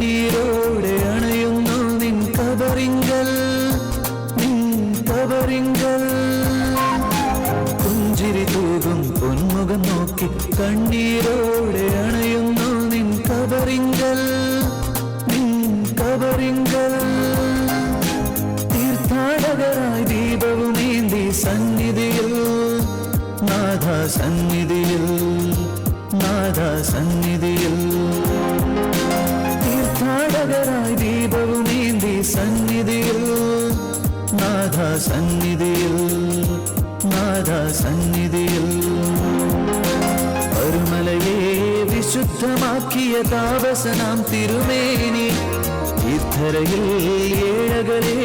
കണ്ണീരോടെ അണയുന്നു നിൻ കബറിങ്കൽ, പുഞ്ചിരി തൂകും പൊന്മുഖം നോക്കി കണ്ണീരോടെ അണയുന്നു നിൻ കബറിങ്കൽ, തീർത്ഥാടകരായി ദീപവുമേന്തി സന്നിധിയിൽ, നാഥ സന്നിധിയിൽ, തീർത്ഥാടകരായി ദീപവുമേന്തി സന്നിധിയിൽ, നാഥ സന്നിധിയിൽ, പരുമലയെ വിശുദ്ധമാക്കിയ താപസനാം തിരുമേനി, ഇത്തരയിൽ ഏഴകരെ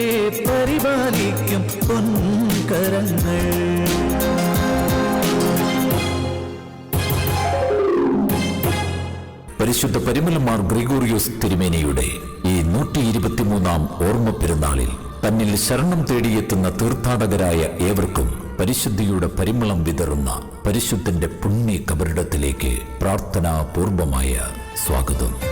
പരിപാലിക്കും പൊൻകരങ്ങൾ. പരിശുദ്ധ പരിമലമാർ ഗ്രിഗോറിയോസ് തിരുമേനിയുടെ ഈ 123-ാം ഓർമ്മ പെരുന്നാളിൽ തന്നിൽ ശരണം തേടിയെത്തുന്ന തീർത്ഥാടകരായ ഏവർക്കും പരിശുദ്ധിയുടെ പരിമളം വിതറുന്ന പരിശുദ്ധന്റെ പുണ്യ കബറിടത്തിലേക്ക് പ്രാർത്ഥനാപൂർവമായ സ്വാഗതം.